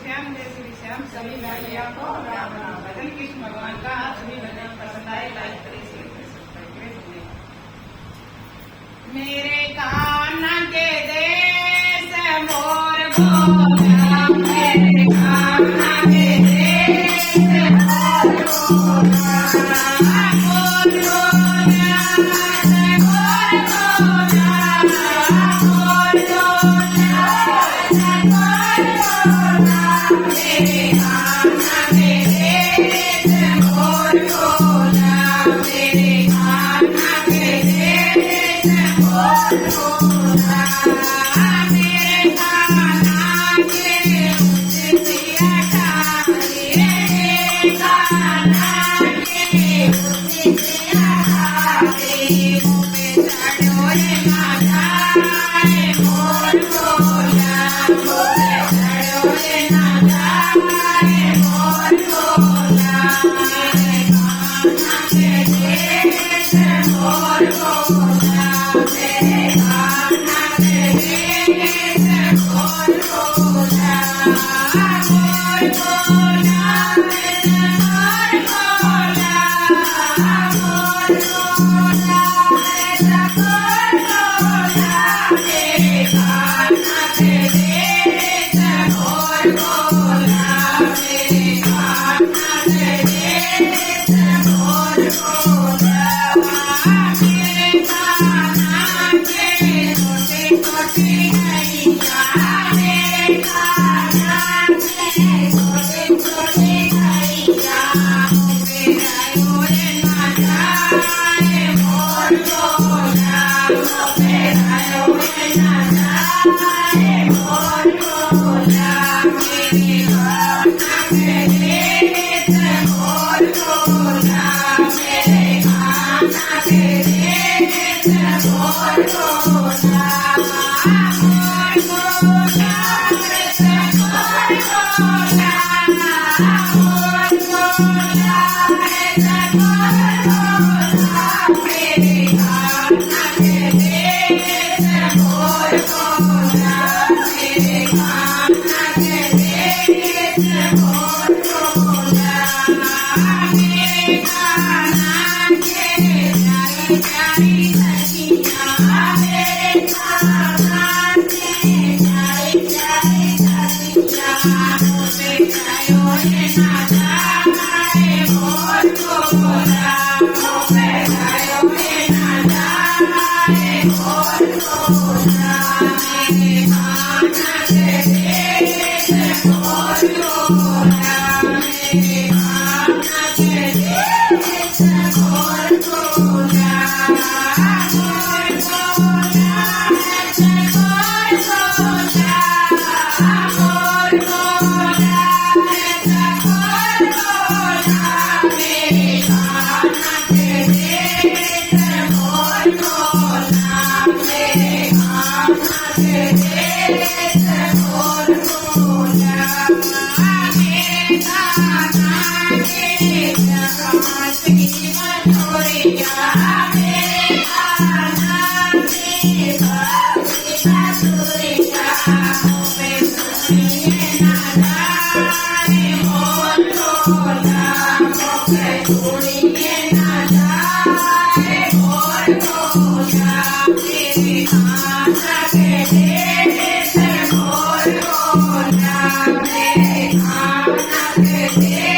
श्याम जय श्री श्याम सभी भाइयों को राम राम। भजन कृष्ण भगवान का सभी भजन पसंद आए लाइक करें शेयर करें सब्सक्राइब करें। मेरे कान्हा के देश मोर बोला, मेरे कान्हा के देश मोर बोला, मोर बोला, मोर बोला, मोर बोला, मेरे कान्हा के देश मोर बोला, मेरे कान्हा के देश मोर बोला, मेरे कान्हा के उजलिया डाली, मेरे कान्हा के उजलिया डाली, मुझे चढ़ो रे माता मोर बोला, मुझे चढ़ो रे माता मोर बोला, मेरे कान्हा के देश मोर बोला, मेरे कान्हा के देश मोर बोला, मोर बोला, मोर बोला, मोर बोला, मोर बोला, मेरे कान्हा के देश मोर बोला, मेरे कान्हा के देश मोर बोला, मेरे कान्हा के छोटे छोटे गैया, मेरे कान्हा के छोटे छोटे गैया, मुझे गायो रे माता मोर बोला, मुझे गायो रे माता मोर बोला, मेरे कान्हा के देश मोर बोला, मेरे कान्हा के देश मोर बोला, मोर बोला, मोर बोला, मोर बोला, मोर बोला, मेरे कान्हा के देश मोर बोला, मेरे कान्हा के देश मोर बोला, मेरे कान्हा के प्यारी प्यारी सखिया, मेरे कान्हा के प्यारी प्यारी सखिया, मुझे गायो रे माता मोर बोला, मुझे गायो रे माता मोर बोला, मेरे कान्हा के देश मोर बोला, मेरे कान्हा के देश मोर बोला, मोर बोला, मोर बोला, मोर बोला, मोर बोला, मेरे कान्हा के देश मोर बोला, मेरे कान्हा के देश मोर बोला, मेरे कान्हा के जहाँ की मनोरिया, मेरे कान्हा के भक्ति मधुरिया, मुझे सुनिए नादा मोर बोला, मुझे सुनिए नादा मोर बोला, मेरे कान्हा के देश मोर बोला, मेरे कान्हा के देश